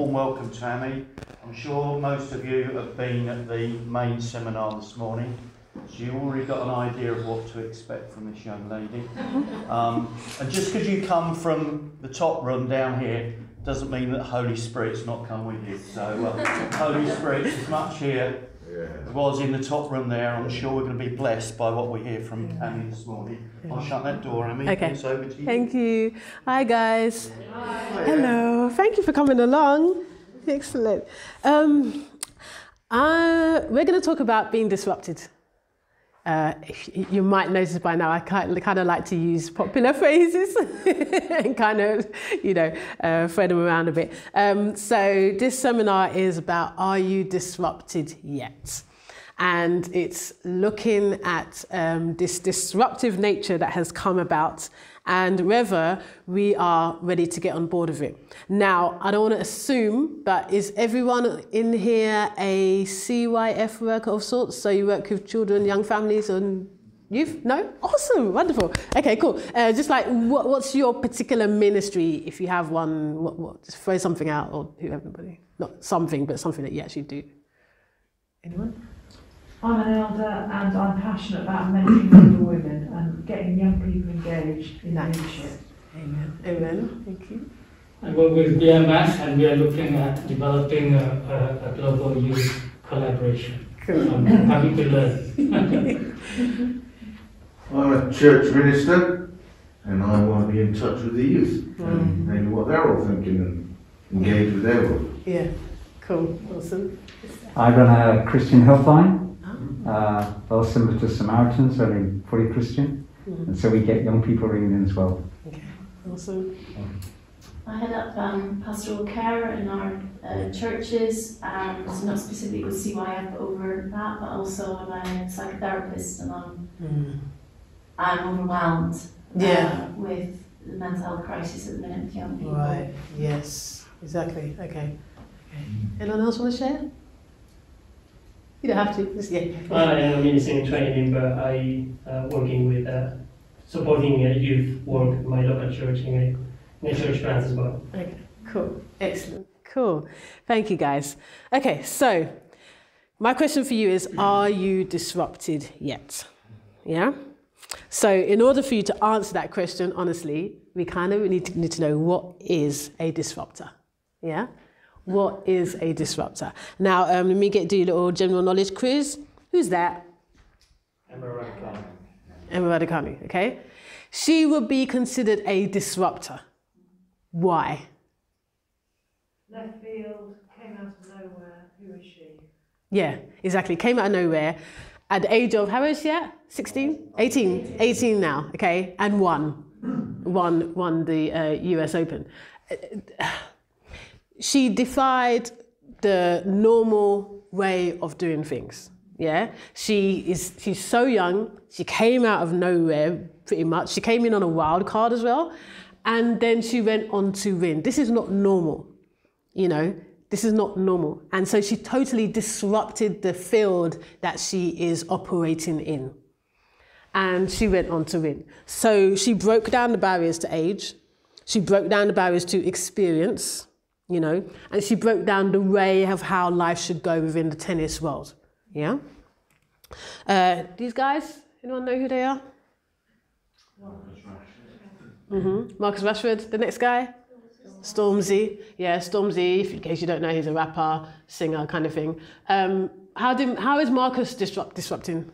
warm welcome, Tammy. I'm sure most of you have been at the main seminar this morning, so you've already got an idea of what to expect from this young lady. And just because you come from the top room down here doesn't mean that Holy Spirit's not come with you. So Holy Spirit is much here as was in the top room there. I'm sure we're going to be blessed by what we hear from Tammy this morning. I'll shut that door, Amy. Okay. It's over to you. Thank you. Hi, guys. Hi. Hello. Thank you for coming along. Excellent. We're going to talk about being disrupted. You might notice by now I kind of like to use popular phrases and kind of, thread them around a bit. So this seminar is about, are you disrupted yet? And it's looking at this disruptive nature that has come about and whether we are ready to get on board with it. Now, I don't want to assume, but is everyone in here a CYF worker of sorts? So you work with children, young families and youth? No? Awesome, wonderful. Okay, cool. Just like, what's your particular ministry, if you have one, just throw something out, or everybody. Not something, but something that you actually do. Anyone? I'm an elder and I'm passionate about mentoring older women and getting young people engaged in leadership. Amen. Amen. Thank you. I work with BMS and we are looking at developing a global youth collaboration. Cool. So I'm happy to learn. I'm a church minister and I want to be in touch with the youth and maybe what they're all thinking and engage with their world. Yeah, cool, awesome. I run a Christian helpline. Well, similar to Samaritans, only fully Christian, and so we get young people ringing in as well. Okay, awesome. I head up pastoral care in our churches, so not specifically with CYF over that, but also I'm a psychotherapist and I'm overwhelmed with the mental health crisis at the minute with young people. Right, yes, exactly, okay. Anyone else want to share? You don't have to. Just, I am ministering training, but I working with supporting youth work in my local church in a church plants as well. Okay, cool, excellent, cool. Thank you, guys. Okay, so my question for you is: are you disrupted yet? Yeah. So, in order for you to answer that question honestly, we kind of need to know what is a disruptor. Yeah. What is a disruptor? Now, let me do a little general knowledge quiz. Who's that? Emma Raducanu. Emma Raducanu, okay. She would be considered a disruptor. Why? Left field, came out of nowhere, who is she? Yeah, exactly, came out of nowhere. At the age of, how old is she at? 16? 18. 18 now, okay, and won the US Open. She defied the normal way of doing things. Yeah, she's so young. She came out of nowhere, pretty much. She came in on a wild card as well, and then she went on to win. This is not normal, This is not normal, and so she totally disrupted the field that she is operating in, and she went on to win. So she broke down the barriers to age. She broke down the barriers to experience. And she broke down the way of how life should go within the tennis world. Yeah? These guys, anyone know who they are? Marcus Rashford. The next guy? Stormzy. Yeah, Stormzy, in case you don't know, he's a rapper, singer kind of thing. How is Marcus disrupting?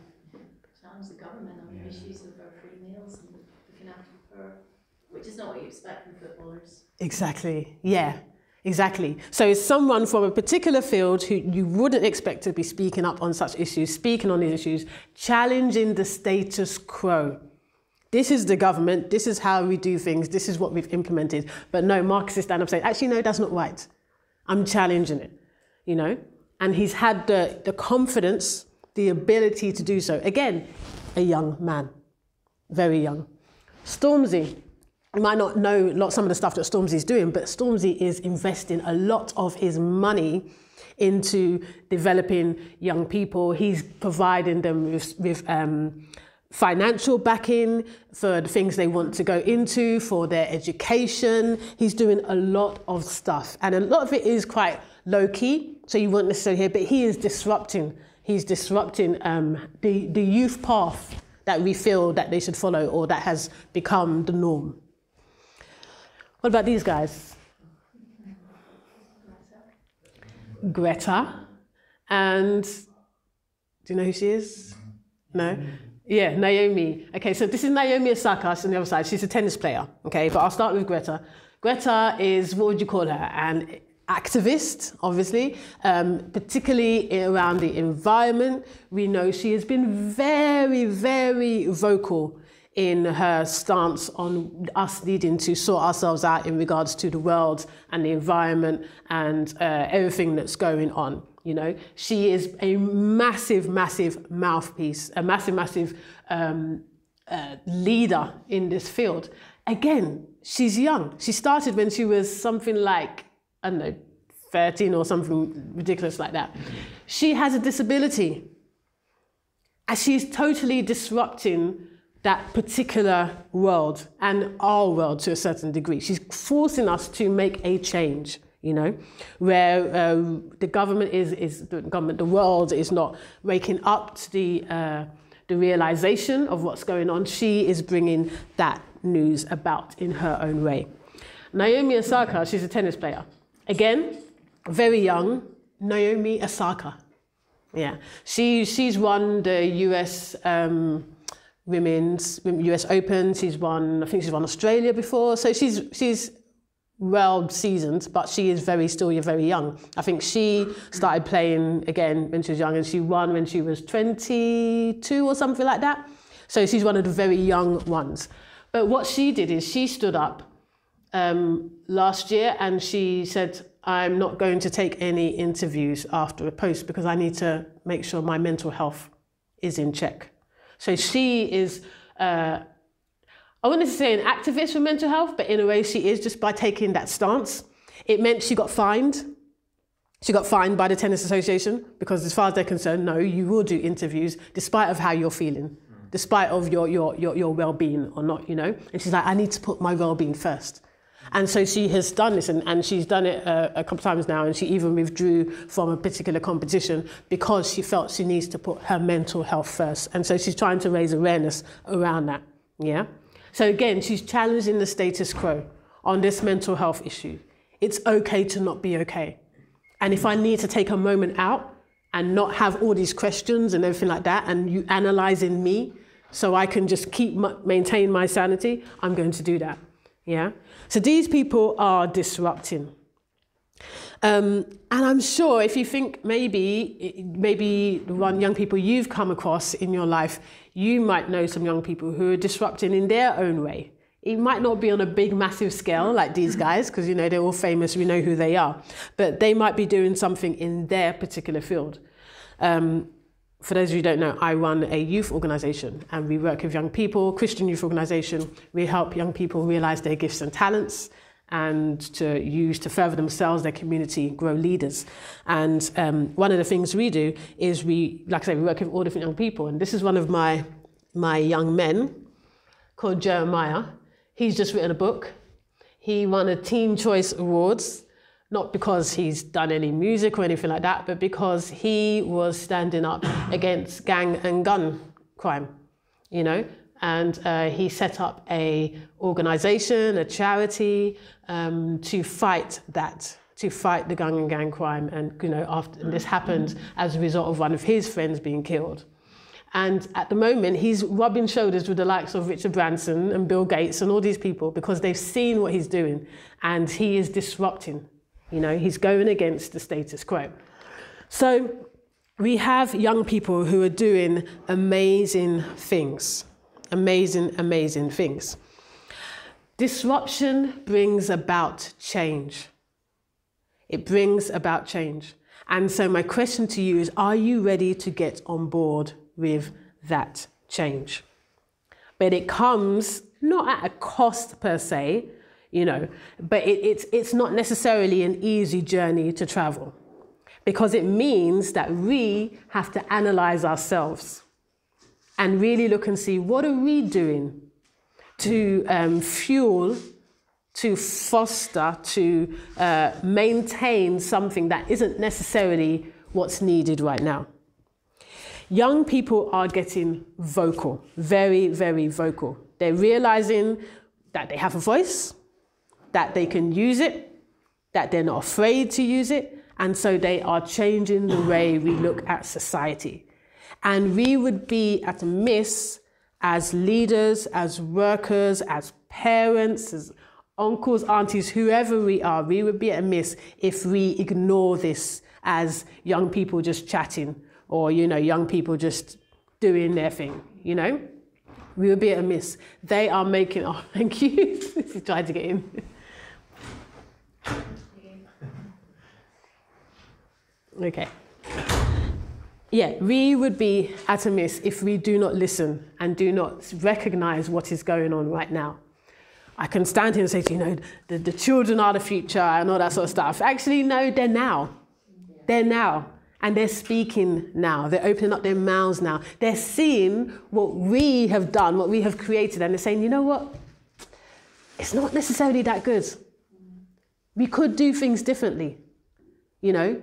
Challenge the government on the issues of our free meals and looking after her, which is not what you expect from footballers. Exactly, yeah. Exactly. So it's someone from a particular field who you wouldn't expect to be speaking up on such issues, speaking on these issues, challenging the status quo. This is the government, this is how we do things, this is what we've implemented. But no, Marcus is standing up saying, actually, no, that's not right. I'm challenging it, And he's had the confidence, the ability to do so. Again, a young man, very young. Stormzy. You might not know some of the stuff that Stormzy's doing, but Stormzy is investing a lot of his money into developing young people. He's providing them with financial backing for the things they want to go into, for their education. He's doing a lot of stuff, and a lot of it is quite low key, so you won't necessarily hear, but he is disrupting. He's disrupting the youth path that we feel that they should follow, or that has become the norm. What about these guys? Greta. And do you know who she is? No? Yeah, Naomi. Okay, so this is Naomi Osaka. She's on the other side. She's a tennis player. Okay, but I'll start with Greta. Greta is, what would you call her? An activist, obviously, particularly around the environment. We know she has been very, very vocal in her stance on us needing to sort ourselves out in regards to the world and the environment and everything that's going on. You know, she is a massive, massive mouthpiece, a massive, massive leader in this field. Again, she's young. She started when she was something like, I don't know, 13 or something ridiculous like that. She has a disability, and she's totally disrupting that particular world and our world to a certain degree. She's forcing us to make a change. You know, where the government the world is not waking up to the realization of what's going on. She is bringing that news about in her own way. Naomi Osaka, she's a tennis player. Again, very young, Naomi Osaka. Yeah, she's won the US US Open. I think she's won Australia before. So she's well seasoned, but she is still very young. I think she started playing again when she was young, and she won when she was 22 or something like that. So she's one of the very young ones. But what she did is she stood up last year and she said, I'm not going to take any interviews after a post because I need to make sure my mental health is in check. So she is I wouldn't say an activist for mental health, but in a way she is, just by taking that stance. It meant she got fined. She got fined by the Tennis Association because, as far as they're concerned, no, you will do interviews despite of how you're feeling, despite of your well-being or not, you know. And she's like, I need to put my well-being first. And so she has done this, and she's done it a couple of times now, and she even withdrew from a particular competition because she felt she needs to put her mental health first. And so she's trying to raise awareness around that, yeah. So again, she's challenging the status quo on this mental health issue. It's okay to not be okay. And if I need to take a moment out and not have all these questions and everything like that, and you analysing me so I can just maintain my sanity, I'm going to do that, yeah? So these people are disrupting. And I'm sure if you think maybe the young people you've come across in your life, you might know some young people who are disrupting in their own way. It might not be on a big, massive scale like these guys, because, you know, they're all famous, we know who they are. But they might be doing something in their particular field. For those of you who don't know, I run a youth organisation, and we work with young people, Christian youth organisation. We help young people realise their gifts and talents, and to use to further themselves, their community, grow leaders. And one of the things we do is like I say, we work with all different young people. And this is one of my young men called Jeremiah. He's just written a book. He won a Teen Choice Awards, not because he's done any music or anything like that, but because he was standing up against gang and gun crime, you know? And he set up a organisation, a charity, to fight that, to fight the gun and gang crime. And, you know, and this happened as a result of one of his friends being killed. And at the moment, he's rubbing shoulders with the likes of Richard Branson and Bill Gates and all these people because they've seen what he's doing, and he is disrupting. You know, he's going against the status quo. So we have young people who are doing amazing things. Amazing, amazing things. Disruption brings about change. It brings about change. And so my question to you is, are you ready to get on board with that change? But it comes not at a cost per se, you know, but it's not necessarily an easy journey to travel, because it means that we have to analyze ourselves. and really look and see, what are we doing to fuel, to foster, to maintain something that isn't necessarily what's needed right now. Young people are getting vocal, very, very vocal. They're realizing that they have a voice, that they can use it, that they're not afraid to use it, and so they are changing the way we look at society. And we would be at a miss as leaders, as workers, as parents, as uncles, aunties, whoever we are, we would be at a miss if we ignore this as young people just chatting, or, you know, young people just doing their thing, you know? We would be at a miss. They are making, oh, thank you. He tried to get in. Okay. Yeah, we would be at a miss if we do not listen and do not recognize what is going on right now. I can stand here and say, you know, the children are the future and all that sort of stuff. Actually, no, they're now. They're now. And they're speaking now. They're opening up their mouths now. They're seeing what we have done, what we have created, and they're saying, you know what? It's not necessarily that good. We could do things differently. You know,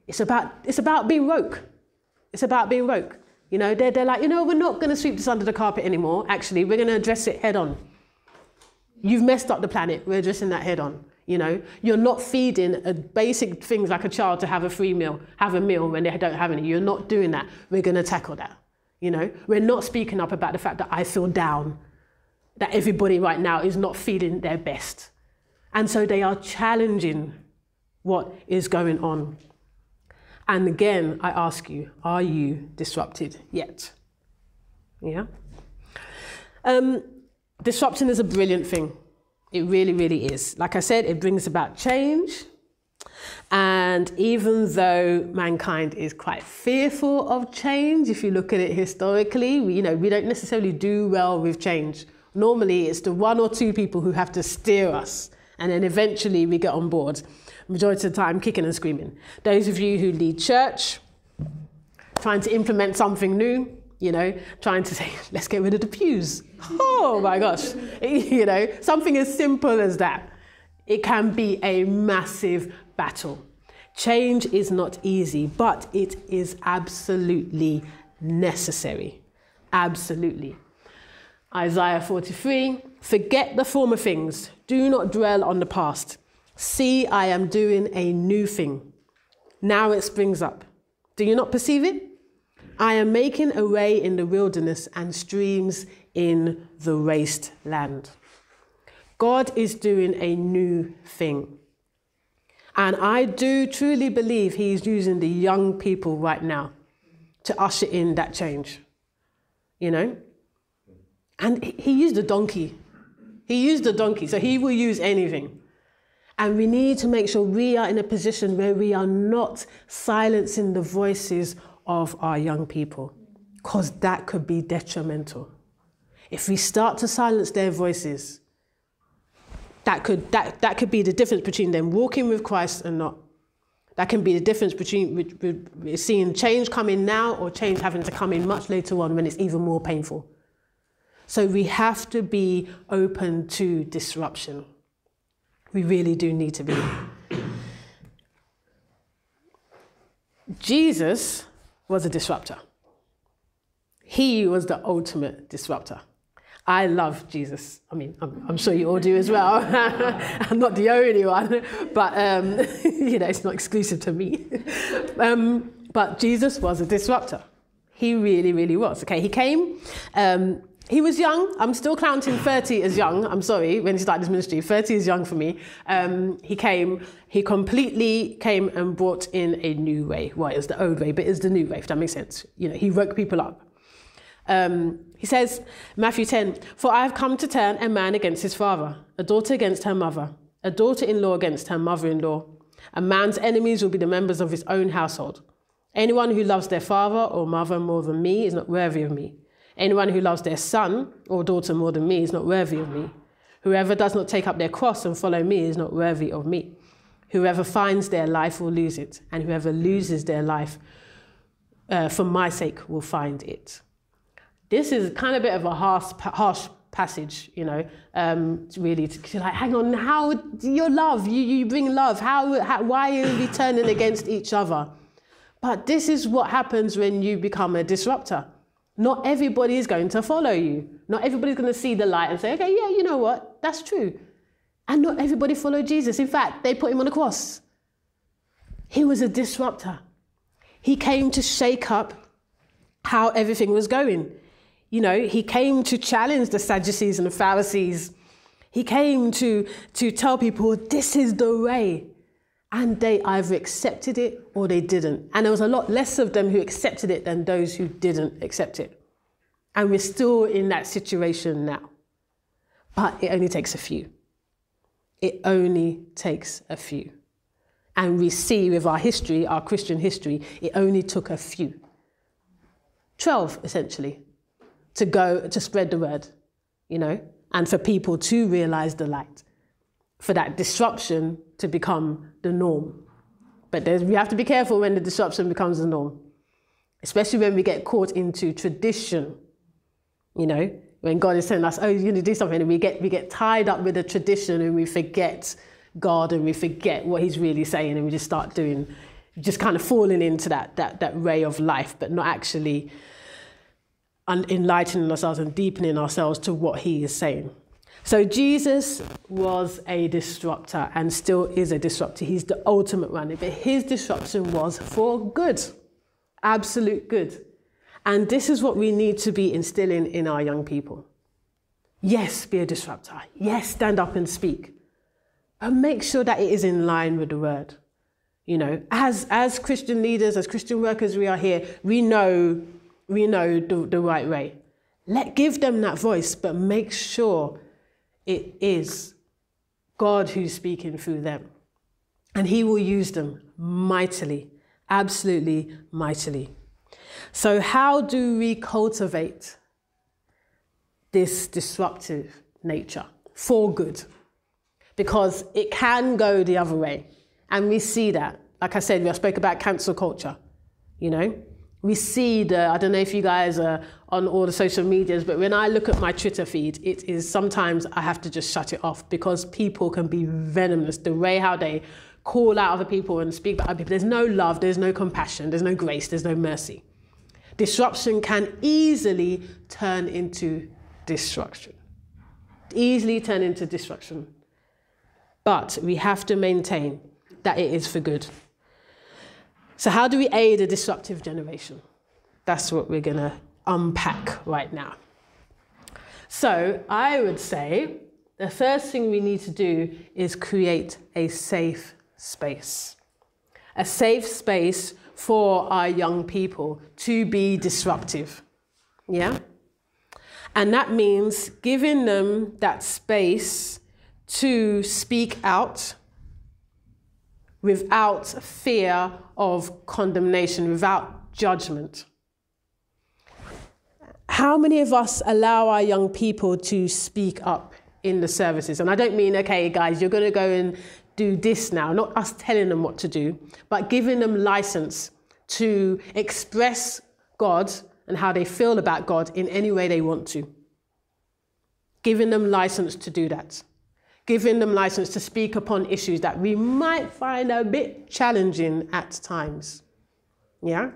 it's about being woke. It's about being woke. You know, they're like, you know, we're not going to sweep this under the carpet anymore. Actually, we're going to address it head on. You've messed up the planet. We're addressing that head on. You know, you're not feeding basic things like a child to have a free meal, have a meal when they don't have any. You're not doing that. We're going to tackle that. You know, we're not speaking up about the fact that I feel down, that everybody right now is not feeling their best. And so they are challenging what is going on. And again, I ask you, are you disrupted yet? Yeah. Disruption is a brilliant thing. It really, really is. Like I said, it brings about change. And even though mankind is quite fearful of change, if you look at it historically, we don't necessarily do well with change. Normally, it's the one or two people who have to steer us. And then eventually we get on board. Majority of the time, kicking and screaming. Those of you who lead church, trying to implement something new, you know, trying to say, let's get rid of the pews. Oh my gosh. You know, something as simple as that. It can be a massive battle. Change is not easy, but it is absolutely necessary. Absolutely. Isaiah 43, forget the former things. Do not dwell on the past. See, I am doing a new thing. Now it springs up. Do you not perceive it? I am making a way in the wilderness and streams in the wasteland. God is doing a new thing. And I do truly believe he's using the young people right now to usher in that change. You know? And he used a donkey. He used a donkey, so he will use anything. And we need to make sure we are in a position where we are not silencing the voices of our young people, because that could be detrimental. If we start to silence their voices, that could be the difference between them walking with Christ and not. That can be the difference between seeing change coming now or change having to come in much later on when it's even more painful. So we have to be open to disruption. We really do need to be. Jesus was a disruptor. He was the ultimate disruptor. I love Jesus. I mean, I'm sure you all do as well. I'm not the only one, but you know, it's not exclusive to me. But Jesus was a disruptor. He really, really was. Okay, he came. He was young. I'm still counting 30 as young. I'm sorry, when he started his ministry, 30 is young for me. He completely came and brought in a new way. Well, it was the old way, but it's the new way, if that makes sense. You know, he woke people up. He says, Matthew 10, for I have come to turn a man against his father, a daughter against her mother, a daughter-in-law against her mother-in-law. A man's enemies will be the members of his own household. Anyone who loves their father or mother more than me is not worthy of me. Anyone who loves their son or daughter more than me is not worthy of me. Whoever does not take up their cross and follow me is not worthy of me. Whoever finds their life will lose it, and whoever loses their life for my sake will find it. This is kind of a bit of a harsh passage, you know, really. To like, hang on, how your love, you bring love. Why are we turning against each other? But this is what happens when you become a disruptor. Not everybody is going to follow you. Not everybody's going to see the light and say, okay, yeah, you know what, that's true. And not everybody followed Jesus. In fact, they put him on the cross. He was a disruptor. He came to shake up how everything was going. You know, he came to challenge the Sadducees and the Pharisees. He came to tell people, this is the way. And they either accepted it or they didn't. And there was a lot less of them who accepted it than those who didn't accept it. And we're still in that situation now. But it only takes a few. It only takes a few. And we see with our history, our Christian history, it only took a few. 12, essentially, to go to spread the word, you know, and for people to realize the light, for that disruption to become the norm. But we have to be careful when the disruption becomes the norm, especially when we get caught into tradition, you know, when God is telling us, oh, you're going to do something, and we get tied up with a tradition and we forget God and we forget what he's really saying, and we just start doing, just kind of falling into that way of life, but not actually enlightening ourselves and deepening ourselves to what he is saying. So Jesus was a disruptor and still is a disruptor. He's the ultimate one, but his disruption was for good, absolute good. And this is what we need to be instilling in our young people. Yes, be a disruptor. Yes, stand up and speak. But make sure that it is in line with the word. You know, as Christian leaders, as Christian workers, we are here. We know the right way. Give them that voice, but make sure it is God who's speaking through them. And he will use them mightily, absolutely mightily. So how do we cultivate this disruptive nature for good? Because it can go the other way. And we see that. Like I said, we spoke about cancel culture, you know. We see I don't know if you guys are on all the social medias, but when I look at my Twitter feed, it is sometimes I have to just shut it off because people can be venomous. The way how they call out other people and speak about other people. There's no love, there's no compassion, there's no grace, there's no mercy. Disruption can easily turn into destruction. Easily turn into destruction. But we have to maintain that it is for good. So how do we aid a disruptive generation? That's what we're going to unpack right now. So I would say the first thing we need to do is create a safe space. A safe space for our young people to be disruptive. Yeah? And that means giving them that space to speak out without fear of condemnation, without judgment. How many of us allow our young people to speak up in the services? And I don't mean, okay, guys, you're going to go and do this now, not us telling them what to do, but giving them license to express God and how they feel about God in any way they want to. Giving them license to do that. Giving them license to speak upon issues that we might find a bit challenging at times. Yeah?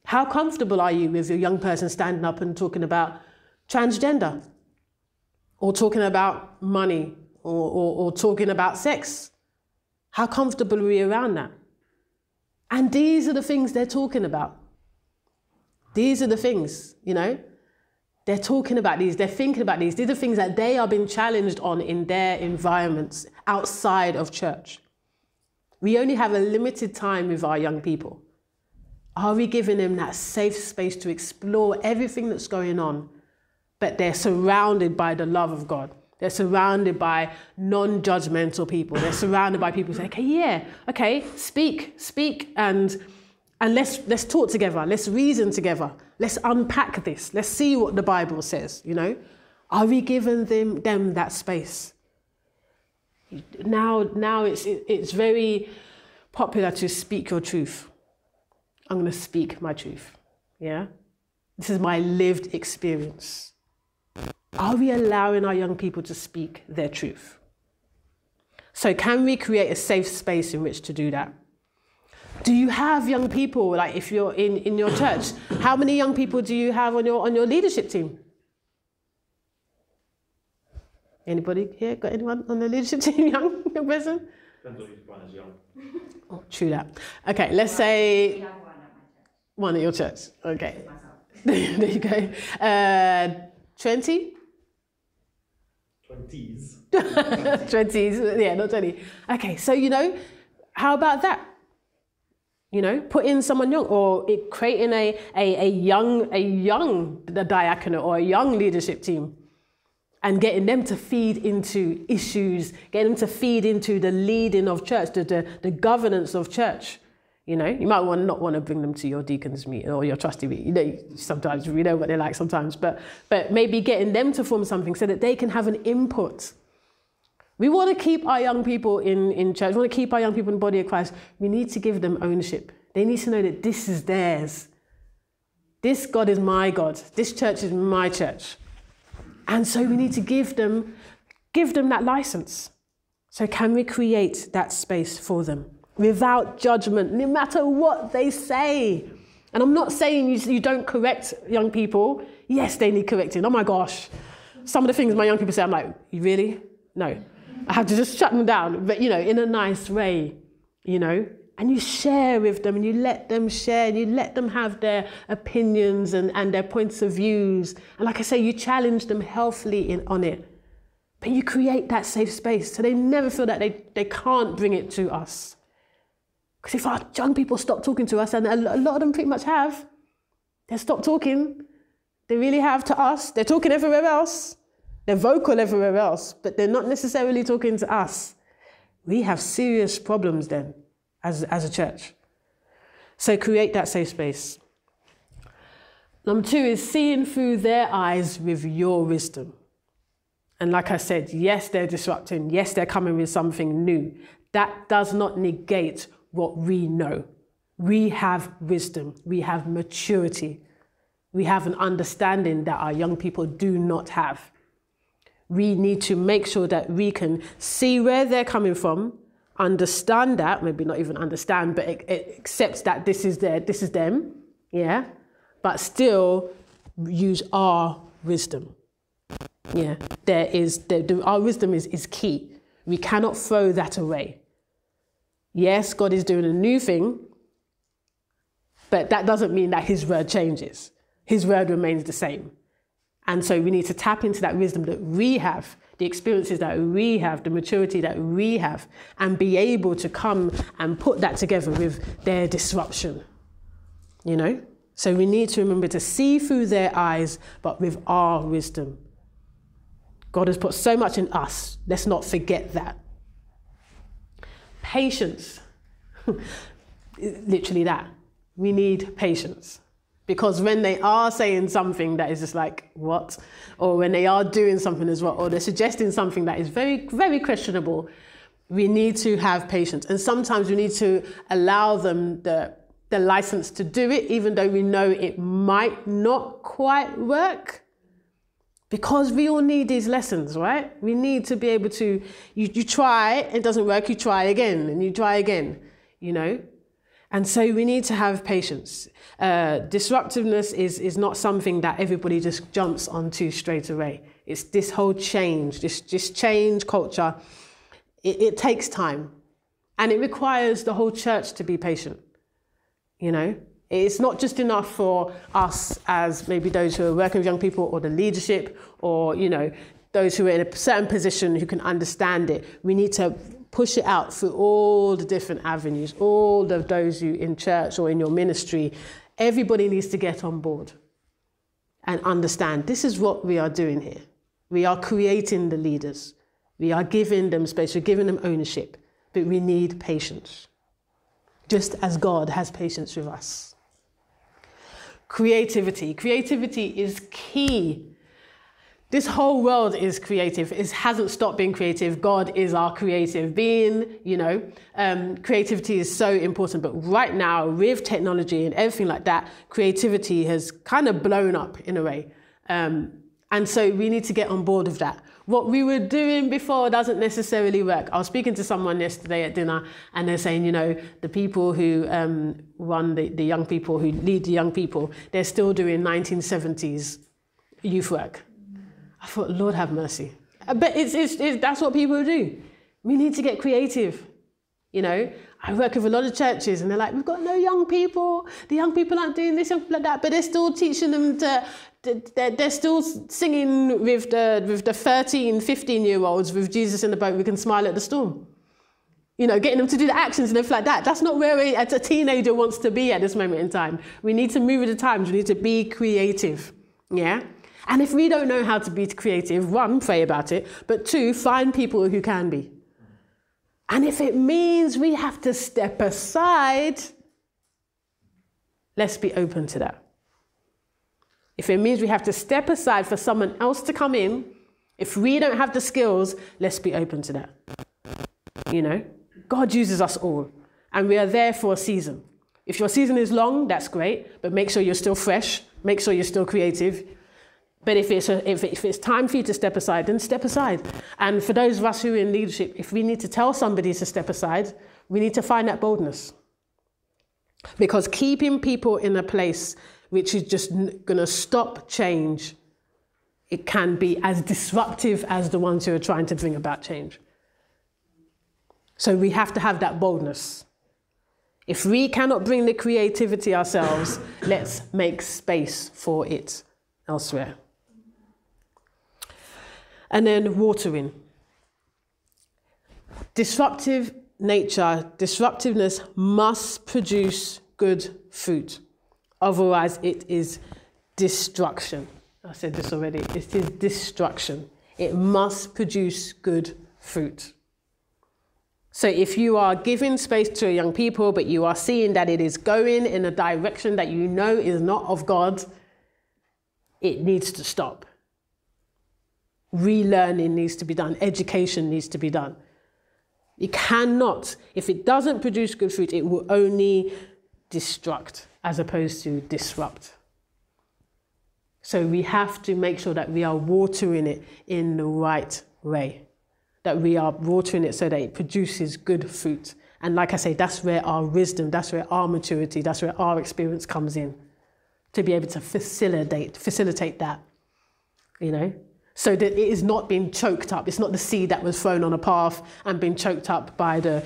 How comfortable are you with a young person standing up and talking about transgender? Or talking about money? Or talking about sex? How comfortable are we around that? And these are the things they're talking about. These are the things, you know? They're talking about these, they're thinking about these. These are things that they are being challenged on in their environments outside of church. We only have a limited time with our young people. Are we giving them that safe space to explore everything that's going on, but they're surrounded by the love of God? They're surrounded by non-judgmental people. They're surrounded by people who say, okay, yeah, okay, speak, and let's talk together. Let's reason together. Let's unpack this. Let's see what the Bible says, you know. Are we giving them that space? Now it's very popular to speak your truth. I'm going to speak my truth, yeah? This is my lived experience. Are we allowing our young people to speak their truth? So can we create a safe space in which to do that? Do you have young people, like if you're in your church, how many young people do you have on your leadership team? Anybody here got anyone on the leadership team, young person? Depends on who's as young. Oh, true that. Okay, let's say one at your church. Okay. There you go. 20? 20s. 20s, yeah, not 20. Okay, so, how about that? Put in someone young, or creating a young diaconate or a young leadership team, and getting them to feed into issues, getting them to feed into the leading of church, the governance of church. You might not want to bring them to your deacons meeting or your trustee meeting. Sometimes we know what they're like sometimes, but maybe getting them to form something so that they can have an input. We want to keep our young people in church. We want to keep our young people in the body of Christ. We need to give them ownership. They need to know that this is theirs. This God is my God. This church is my church. And so we need to give them that license. So can we create that space for them without judgment, no matter what they say? And I'm not saying you don't correct young people. Yes, they need correcting. Oh my gosh. Some of the things my young people say, I'm like, you really? No. I have to just shut them down, but in a nice way, and you share with them and you let them share and you let them have their opinions and their points of views. And like I say, you challenge them healthily on it, but you create that safe space so they never feel that they can't bring it to us. Because if our young people stop talking to us, and a lot of them pretty much have, they stop talking. They really have to us. They're talking everywhere else. They're vocal everywhere else, but they're not necessarily talking to us. We have serious problems then as a church. So create that safe space. Number 2 is seeing through their eyes with your wisdom. And like I said, yes, they're disrupting. Yes, they're coming with something new. That does not negate what we know. We have wisdom. We have maturity. We have an understanding that our young people do not have. We need to make sure that we can see where they're coming from, understand that, maybe not even understand, but it accepts that this is them, yeah, but still use our wisdom. Yeah, our wisdom is key. We cannot throw that away. Yes, God is doing a new thing, but that doesn't mean that his word changes. His word remains the same. And so we need to tap into that wisdom that we have, the experiences that we have, the maturity that we have, and be able to come and put that together with their disruption, So we need to remember to see through their eyes, but with our wisdom. God has put so much in us. Let's not forget that. Patience. Literally that. We need patience. Because when they are saying something that is just like, what? Or when they are doing something as well, or they're suggesting something that is very, very questionable, we need to have patience. And sometimes we need to allow them the license to do it, even though we know it might not quite work. Because we all need these lessons, right? We need to be able to, you try, it doesn't work, you try again, and you try again, And so we need to have patience. Disruptiveness is not something that everybody just jumps onto straight away. It's this whole change, this change culture. It takes time. And it requires the whole church to be patient. It's not just enough for us as maybe those who are working with young people or the leadership or, those who are in a certain position who can understand it. We need to push it out through all the different avenues, all of those who in church or in your ministry. Everybody needs to get on board and understand this is what we are doing here. We are creating the leaders. We are giving them space, we're giving them ownership, but we need patience, just as God has patience with us. Creativity. Creativity is key This whole world is creative. It hasn't stopped being creative. God is our creative being, creativity is so important. But right now, with technology and everything like that, creativity has kind of blown up in a way. And so we need to get on board with that. What we were doing before doesn't necessarily work. I was speaking to someone yesterday at dinner, and they're saying, the people who run the young people, who lead the young people, they're still doing 1970s youth work. I thought, Lord have mercy. But that's what people do. We need to get creative. I work with a lot of churches and they're like, we've got no young people. The young people aren't doing this and like that, but they're still teaching them they're still singing with the 13, 15-year-olds with Jesus in the boat, we can smile at the storm. Getting them to do the actions and stuff like that. That's not where a teenager wants to be at this moment in time. We need to move with the times. We need to be creative. Yeah? And if we don't know how to be creative, one, pray about it, but two, find people who can be. And if it means we have to step aside, let's be open to that. If it means we have to step aside for someone else to come in, if we don't have the skills, let's be open to that. God uses us all, and we are there for a season. If your season is long, that's great, but make sure you're still fresh, make sure you're still creative. But if it's time for you to step aside, then step aside. And for those of us who are in leadership, if we need to tell somebody to step aside, we need to find that boldness. Because keeping people in a place which is just going to stop change, it can be as disruptive as the ones who are trying to bring about change. So we have to have that boldness. If we cannot bring the creativity ourselves, let's make space for it elsewhere. And then watering. Disruptive nature, disruptiveness must produce good fruit. Otherwise, it is destruction. I said this already. It is destruction. It must produce good fruit. So if you are giving space to young people, but you are seeing that it is going in a direction that you know is not of God, it needs to stop. Relearning needs to be done. Education needs to be done. It cannot, if it doesn't produce good fruit, it will only destruct as opposed to disrupt. So we have to make sure that we are watering it in the right way, that we are watering it so that it produces good fruit. And like I say, that's where our wisdom, that's where our maturity, that's where our experience comes in, to be able to facilitate that, so that it is not being choked up. It's not the seed that was thrown on a path and been choked up by the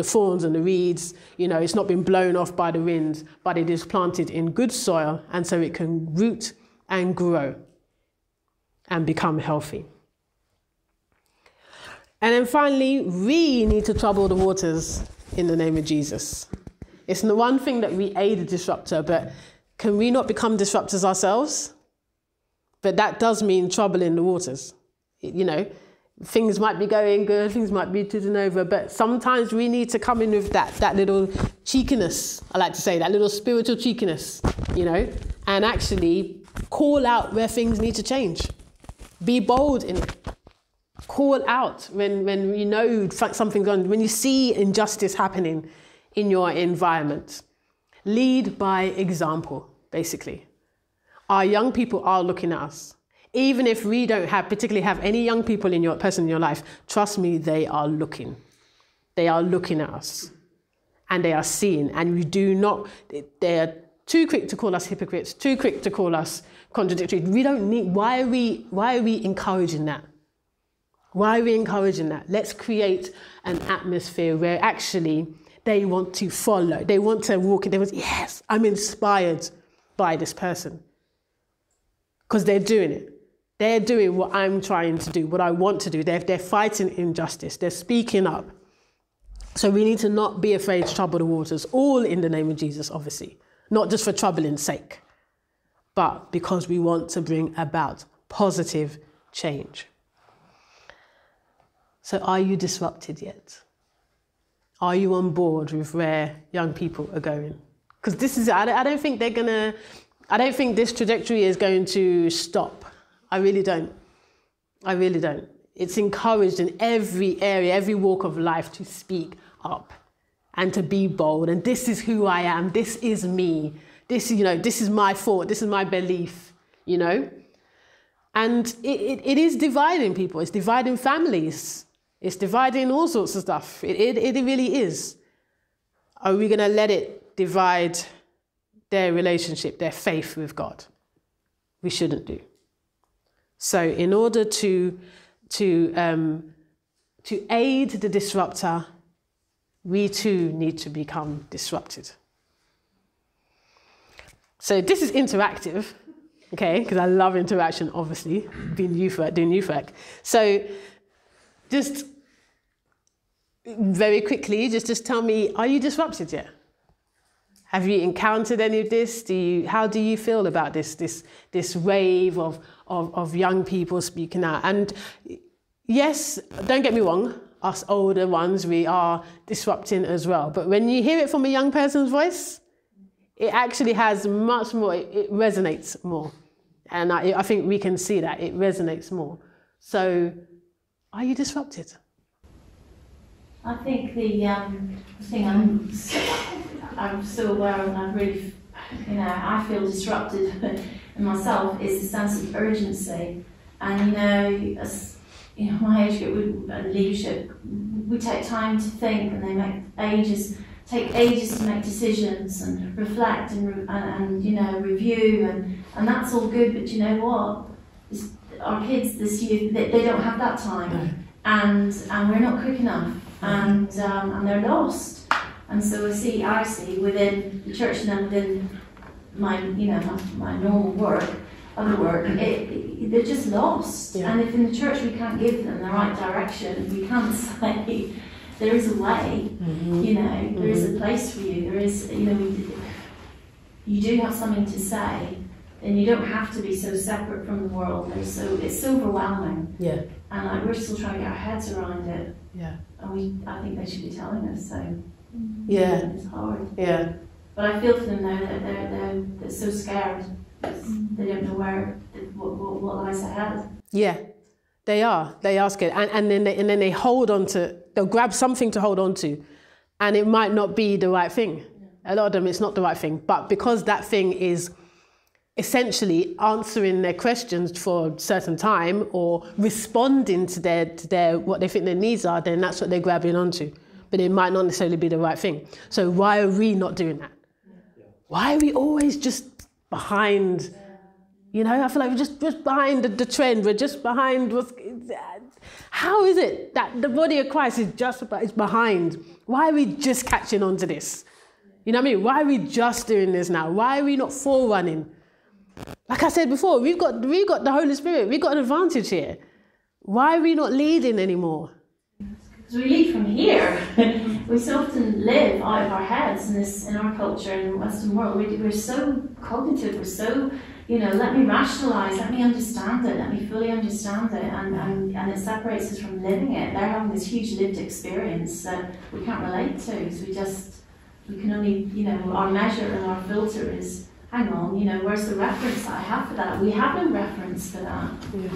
thorns and the reeds. It's not been blown off by the wind, but it is planted in good soil, and so it can root and grow and become healthy. And then finally, we need to trouble the waters in the name of Jesus. It's the one thing that we aid a disruptor, but can we not become disruptors ourselves? But that does mean troubling the waters. Things might be going good, things might be tipping over, but sometimes we need to come in with that little cheekiness, I like to say, that little spiritual cheekiness, and actually call out where things need to change. Be bold in it. Call out when you know something's on, when you see injustice happening in your environment. Lead by example, basically. Our young people are looking at us. Even if we don't particularly have any young people in your life, trust me, they are looking. They are looking at us. And they are seeing. And they are too quick to call us hypocrites, too quick to call us contradictory. Why are we encouraging that? Why are we encouraging that? Let's create an atmosphere where actually they want to follow. They want to walk in. Yes, I'm inspired by this person. Because they're doing it. They're doing what I'm trying to do, what I want to do. They're fighting injustice. They're speaking up. So we need to not be afraid to trouble the waters, all in the name of Jesus, obviously. Not just for troubling's sake, but because we want to bring about positive change. So are you disrupted yet? Are you on board with where young people are going? Because I don't think this trajectory is going to stop. I really don't. I really don't. It's encouraged in every area, every walk of life to speak up and to be bold. And this is who I am. This is me. This, this is my thought. This is my belief, And it is dividing people. It's dividing families. It's dividing all sorts of stuff. It really is. Are we going to let it divide their relationship, their faith with God? We shouldn't do. So in order to aid the disruptor, we too need to become disrupted. So this is interactive, okay, because I love interaction, obviously, doing youth work. So just very quickly, just tell me, are you disrupted yet? Have you encountered any of this? How do you feel about this wave of young people speaking out? And yes, don't get me wrong, us older ones, we are disrupting as well. But when you hear it from a young person's voice, it actually has much more, it resonates more. And I think we can see that, it resonates more. So, are you disrupted? I think the thing I'm so aware of, and I've really, I feel disrupted in myself, is the sense of urgency. And as my age group and leadership, we take time to think, and they take ages to make decisions and reflect and review, and that's all good. But you know what? Our kids, this youth, they don't have that time, and we're not quick enough, and they're lost. And so I see within the church and then within my my normal work, other work, they're just lost. Yeah. And if in the church we can't give them the right direction, we can't say there is a way, there is a place for you, there is, you do have something to say, and you don't have to be so separate from the world. It's so overwhelming. Yeah. And we're still trying to get our heads around it. Yeah. And I think they should be telling us so. Yeah. It's hard. Yeah. But I feel for them now that they're so scared. They don't know what lies ahead. Yeah, they are scared, and then they hold on to. They'll grab something to hold on to, and it might not be the right thing. A lot of them, it's not the right thing, but because that thing is essentially answering their questions for a certain time or responding to their what they think their needs are, then that's what they're grabbing onto. But it might not necessarily be the right thing. So why are we not doing that? Why are we always just behind? I feel like we're just behind the trend. We're just behind how is it that the body of Christ is behind? Why are we just catching on to this? You know what I mean? Why are we just doing this now? Why are we not forerunning? Like I said before, we've got the Holy Spirit. We've got an advantage here. Why are we not leading anymore? Because we lead from here. We so often live out of our heads in our culture in the Western world. We're so cognitive. We're so, let me rationalise, let me understand it, let me fully understand it, and it separates us from living it. They're having this huge lived experience that we can't relate to. So we can only, our measure and our filter is, hang on, where's the reference that I have for that? We have no reference for that. Yeah.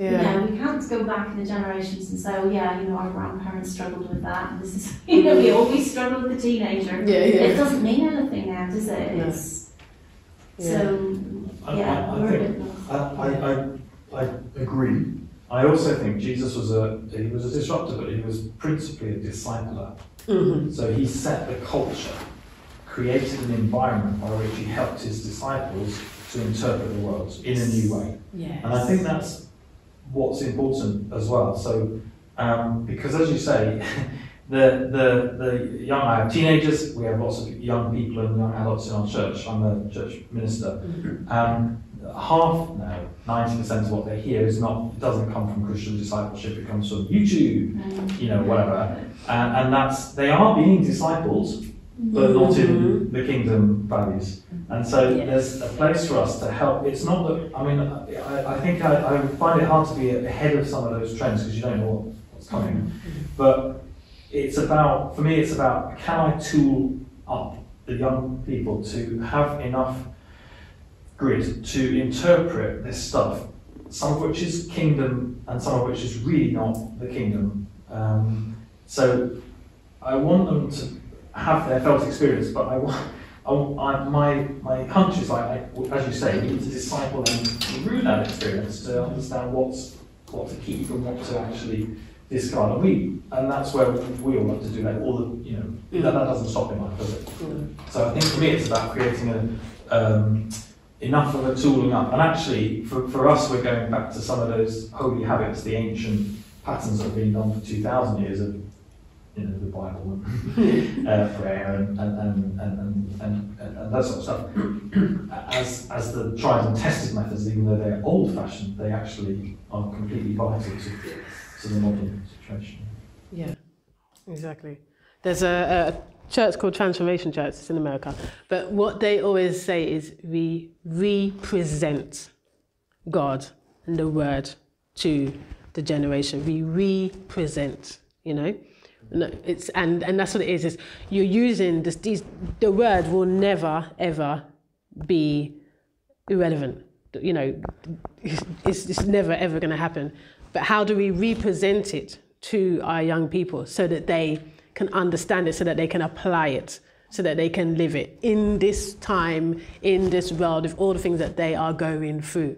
Yeah. We can't go back in the generations and say, oh yeah, our grandparents struggled with that, and this is, we always struggle with the teenager. Yeah, yeah. It doesn't mean anything now, does it? No. I agree. I also think Jesus was a disruptor, but he was principally a discipler. Mm-hmm. So he set the culture, created an environment by which he helped his disciples to interpret the world in a new way. Yes. And I think that's what's important as well. So, because as you say, the young, I have teenagers, we have lots of young people and young adults in our church. I'm a church minister. 90% of what they hear doesn't come from Christian discipleship, it comes from YouTube, whatever. And they are being discipled, but not in the kingdom values. And so there's a place for us to help. It's not that, I think I find it hard to be ahead of some of those trends because you don't know what's coming. But for me, it's about can I tool up the young people to have enough grit to interpret this stuff some of which is kingdom and some of which is really not the kingdom. So I want them to have their felt experience, but my hunch is like, as you say, we need to disciple them through that experience to understand what to keep and what to actually discard. And that's where we all have to do that. That doesn't stop in life, does it? So I think for me it's about creating enough of a tooling up. And actually, for us, we're going back to some of those holy habits, the ancient patterns that have been done for 2,000 years of the Bible and prayer and that sort of stuff. As the tried and tested methods, even though they're old-fashioned, they actually are completely vital to the modern situation. Yeah, exactly. There's a church called Transformation Church, it's in America, but what they always say is we represent God and the Word to the generation. We represent, No, it's and that's what it is you're using the word will never ever be irrelevant. It's never ever going to happen. But how do we represent it to our young people so that they can understand it, so that they can apply it, so that they can live it in this time, in this world, with all the things that they are going through,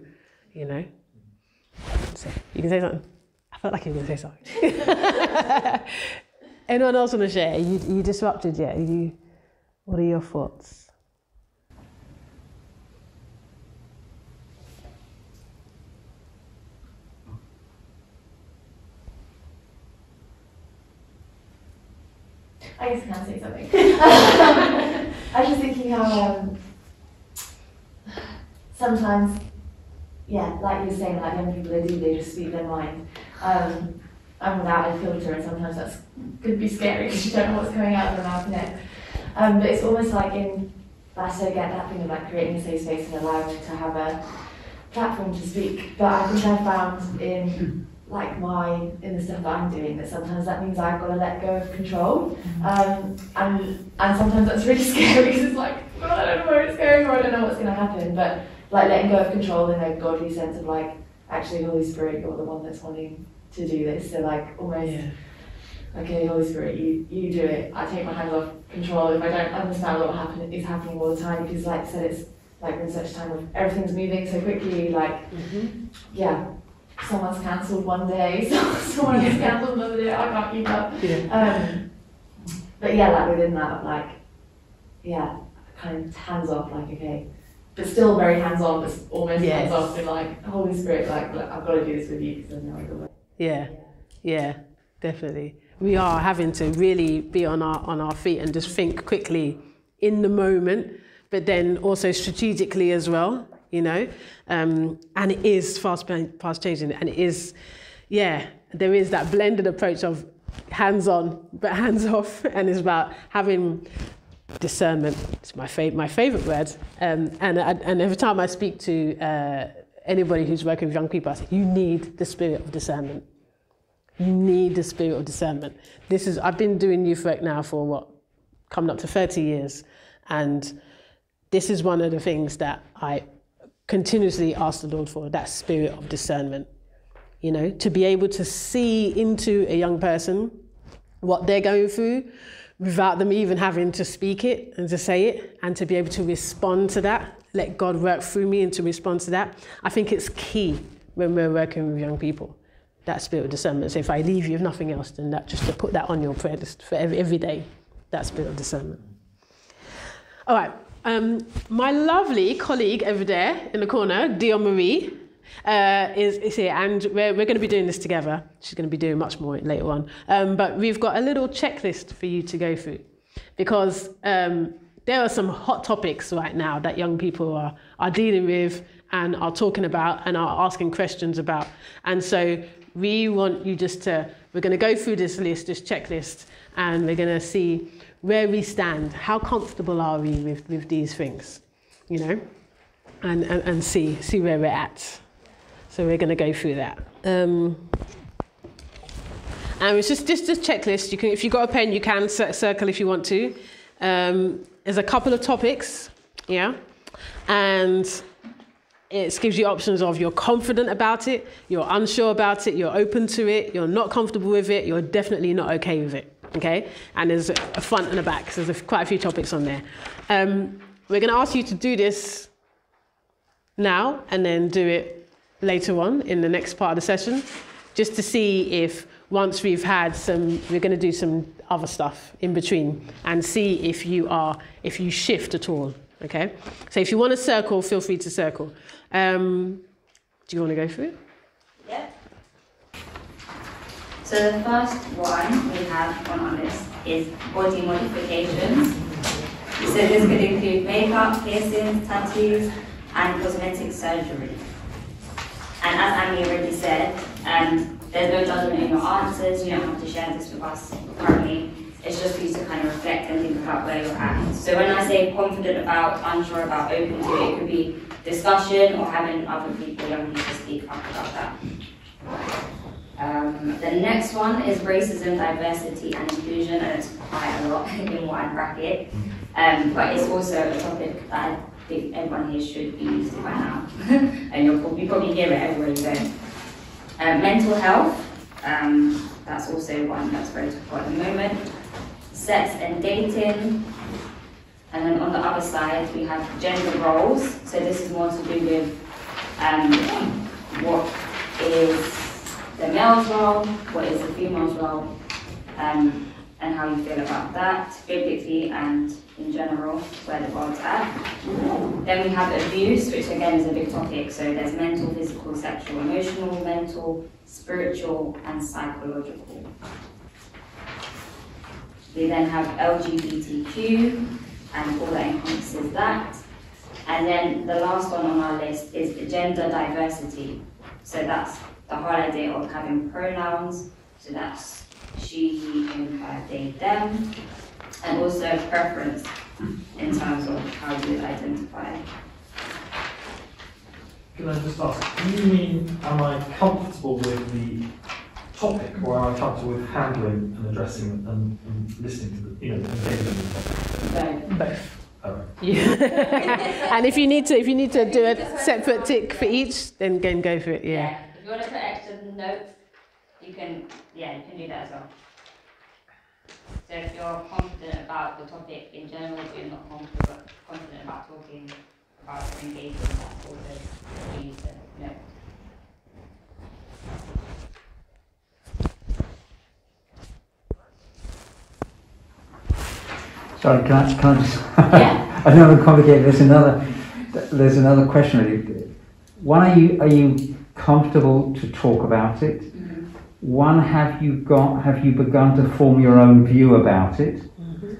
So, you can say something? I felt like you were going to say something. Anyone else want to share? You disrupted yet? What are your thoughts? I guess I can say something. I was just thinking how sometimes, like you were saying, like young people, they just speak their mind. I'm without a filter, and sometimes that could be scary because you don't know what's coming out of their mouth next. But it's almost like I still get that thing of like creating a safe space and allowed to have a platform to speak. But I think I found in the stuff that I'm doing that sometimes that means I've got to let go of control, and sometimes that's really scary because it's like, well, I don't know where it's going or I don't know what's going to happen. But like letting go of control in a godly sense of like, actually, Holy Spirit, you're the one that's wanting to do this. So like almost, okay, Holy Spirit, you do it. I take my hands off control if I don't understand what is happening all the time, because like I said, it's like in such a time of everything's moving so quickly. Like someone's cancelled one day, someone gets cancelled another day. I can't keep up. But like within that, like kind of hands off. Like okay. But still very hands-on, but almost hands-off in like, Holy Spirit, like, I've got to do this with you because I know I don't know. Yeah, definitely. We are having to really be on our feet and just think quickly in the moment, but then also strategically as well, and it is fast changing, and it is, there is that blended approach of hands-on, but hands-off, and it's about having discernment. It's my favorite word, and every time I speak to anybody who's working with young people, I say you need the spirit of discernment. You need the spirit of discernment. I've been doing youth work now for coming up to 30 years, and this is one of the things that I continuously ask the Lord for, that spirit of discernment. To be able to see into a young person what they're going through, without them even having to speak it and to say it, and to be able to respond to that, let God work through me and to respond to that. I think it's key when we're working with young people, that spirit of discernment. So if I leave you with nothing else, then just to put that on your prayer list for every day, that spirit of discernment. All right, my lovely colleague over there in the corner, Dion Marie, is here, and we're going to be doing this together. She's going to be doing much more later on. But we've got a little checklist for you to go through, because there are some hot topics right now that young people are dealing with and are talking about and are asking questions about. And so we want you we're going to go through this checklist, and we're going to see where we stand. How comfortable are we with these things, and see where we're at. So we're going to go through that. And it's just checklist. You can, if you've got a pen, you can circle if you want to. There's a couple of topics, and it gives you options of you're confident about it, you're unsure about it, you're open to it, you're not comfortable with it, you're definitely not okay with it, okay? And there's a front and a back, so there's quite a few topics on there. We're going to ask you to do this now and then do it later on in the next part of the session, just to see if once we've had we're going to do some other stuff in between and see if you shift at all, okay? So if you want to circle, feel free to circle. Do you want to go through it? Yeah. So the first one we have on our list is body modifications. So this could include makeup, piercings, tattoos, and cosmetic surgery. And as Amy already said, there's no judgment in your answers. You don't have to share this with us currently. It's just for you to kind of reflect and think about where you're at. So when I say confident about, unsure about, open to it, it could be discussion or having other people, young people, speak up about that. The next one is racism, diversity, and inclusion, and it's quite a lot in one bracket. But it's also a topic that I think everyone here should be used to by now. And you probably hear it everywhere you go. Mental health, that's also one that's very topical at the moment. Sex and dating. And then on the other side, we have gender roles. So this is more to do with what is the male's role, what is the female's role, and how you feel about that, biblically and in general, where the world's at. Then we have abuse, which again is a big topic. So there's mental, physical, sexual, emotional, mental, spiritual, and psychological. We then have LGBTQ, and all that encompasses that. And then the last one on our list is gender diversity. So that's the whole idea of having pronouns. So that's she, he, him, her, they, them. And also preference in terms of how you identify. Can I just ask, do you mean, am I comfortable with the topic, or am I comfortable with handling and addressing and listening to the, engaging with the topic? Both. All right. Yeah. And if you need to do a separate tick for each, then go for it. Yeah. If you want to put extra notes, you can do that as well. So if you're confident about the topic in general, but you're not confident about talking about engaging, that's also easy to know. Sorry, can I just? Yeah. I don't want to complicate. There's another question really. One, are you comfortable to talk about it? Mm-hmm. One, have you begun to form your own view about it? Mm-hmm.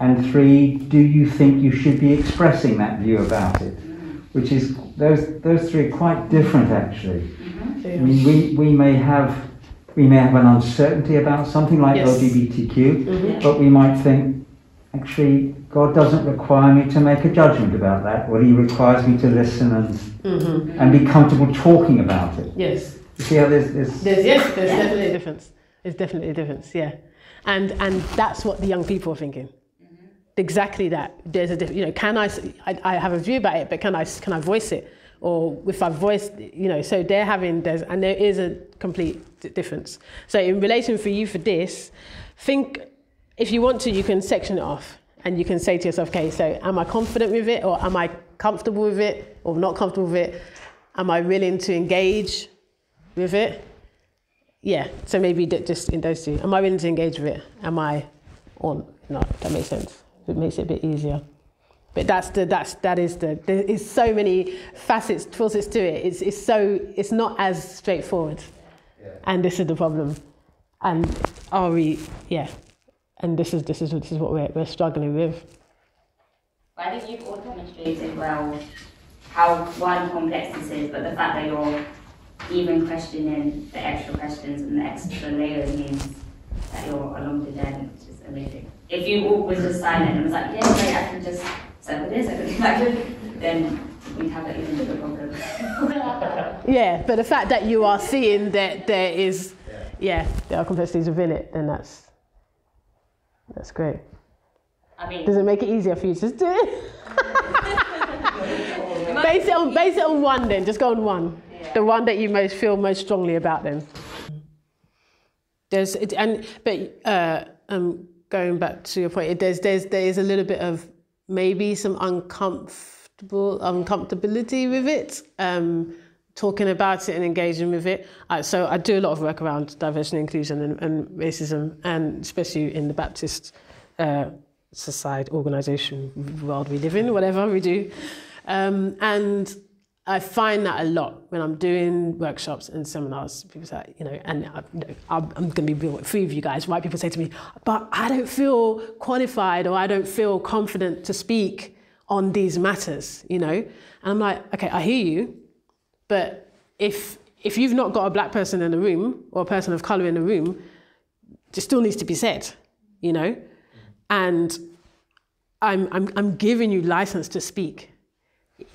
And three, do you think you should be expressing that view about it? Mm-hmm. Which is those three are quite different actually. Mm-hmm. I mean, we may have an uncertainty about something like LGBTQ, mm-hmm. but we might think, actually, God doesn't require me to make a judgment about that. Well, He requires me to listen and be comfortable talking about it. Yes. You see how there's definitely a difference. There's definitely a difference, yeah. And that's what the young people are thinking. Mm-hmm. Exactly that. There's a difference. I have a view about it, but can I voice it? Or if I voice, so and there is a complete difference. So in relation for you for this, think. If you want to, you can section it off and you can say to yourself, okay, so am I confident with it, or am I comfortable with it or not comfortable with it? Am I willing to engage with it? Yeah, so maybe just in those two. Am I willing to engage with it? Am I on? No, that makes sense. It makes it a bit easier. But there is so many facets to it. It's not as straightforward. Yeah. And this is the problem. And are we, yeah. And this is what we're struggling with. I think you've all demonstrated well how one complex this is, but the fact that you're even questioning the extra questions and the extra layers means that you're along the journey, which is amazing. If you all was just silent and was like, yeah, great, I can just settle this, I can do that, then we'd have an even bigger problem. Yeah, but the fact that you are seeing that there are complexities within it, then that's great. Does it make it easier for you to just do it? base it on one then. Just go on one. Yeah. The one that you feel most strongly about then. Going back to your point, there is a little bit of maybe some uncomfortability with it. Talking about it and engaging with it. So I do a lot of work around diversity and inclusion and racism, and especially in the Baptist society, organisation, world we live in, whatever we do. And I find that a lot when I'm doing workshops and seminars. People say, and I'm going to be real with three of you guys. White people say to me, but I don't feel qualified, or I don't feel confident to speak on these matters, And I'm like, okay, I hear you. But if you've not got a black person in the room or a person of colour in the room, it still needs to be said, And I'm giving you license to speak.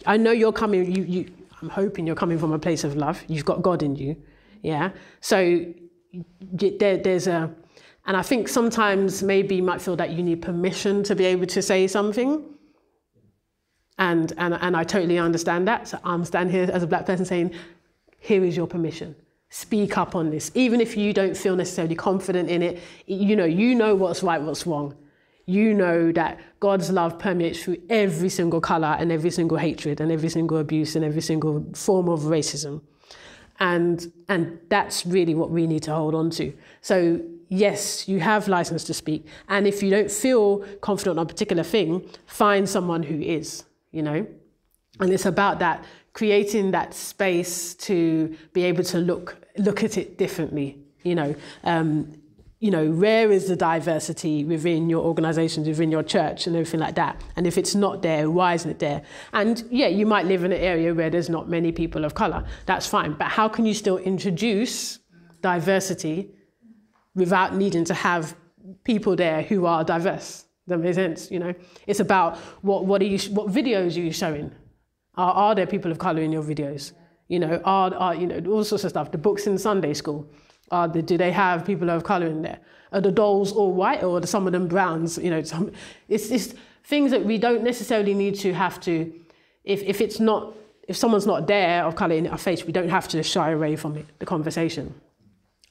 I know you're coming. I'm hoping you're coming from a place of love. You've got God in you, yeah. So there's and I think sometimes maybe you might feel that you need permission to be able to say something. And I totally understand that. So I'm standing here as a black person saying, here is your permission. Speak up on this. Even if you don't feel necessarily confident in it, you know what's right, what's wrong. You know that God's love permeates through every single colour and every single hatred and every single abuse and every single form of racism. And that's really what we need to hold on to. So yes, you have license to speak. And if you don't feel confident on a particular thing, find someone who is. And it's about that, creating that space to be able to look at it differently. Where is the diversity within your organisations, within your church, and everything like that? And if it's not there, why isn't it there? And yeah, you might live in an area where there's not many people of colour. That's fine, but how can you still introduce diversity without needing to have people there who are diverse? That makes sense, It's about what videos are you showing? Are there people of colour in your videos? Are all sorts of stuff. The books in Sunday school, do they have people of colour in there? Are the dolls all white, or are some of them browns? It's things that we don't necessarily need to have to. If someone's not there of colour in our face, we don't have to shy away from the conversation.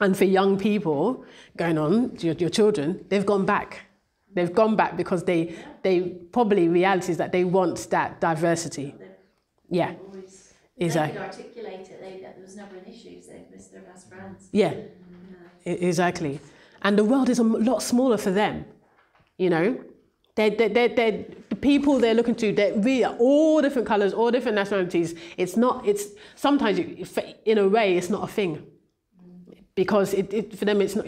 And for young people going on, your children, they've gone back. They've gone back because they probably, reality is that they want that diversity. Yeah, exactly. They could articulate it. There was never an issue, so they've missed their best friends. Yeah, exactly. And the world is a lot smaller for them, They're the people they're looking to, they're really all different colours, all different nationalities. Sometimes, in a way, it's not a thing. Because for them, it's not,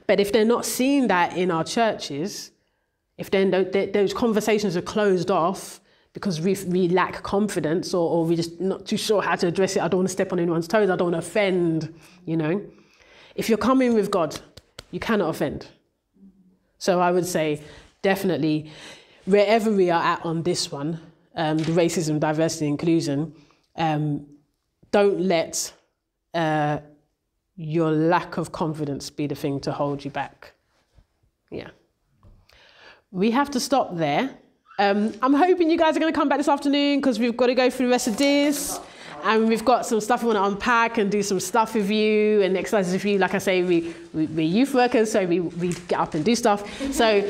But if they're not seeing that in our churches, if then those conversations are closed off because we lack confidence, or we're just not too sure how to address it, I don't want to step on anyone's toes, I don't want to offend, If you're coming with God, you cannot offend. So I would say, definitely, wherever we are at on this one, the racism, diversity, inclusion, don't let your lack of confidence be the thing to hold you back. Yeah. We have to stop there. I'm hoping you guys are going to come back this afternoon, because we've got to go through the rest of this. And we've got some stuff we want to unpack and do some stuff with you and exercises with you. Like I say, we're youth workers, so we get up and do stuff. So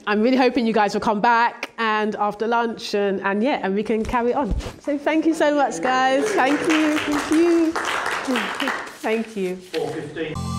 I'm really hoping you guys will come back and after lunch and we can carry on. So thank you so much, guys. Thank you. Thank you. Thank you. 4:15.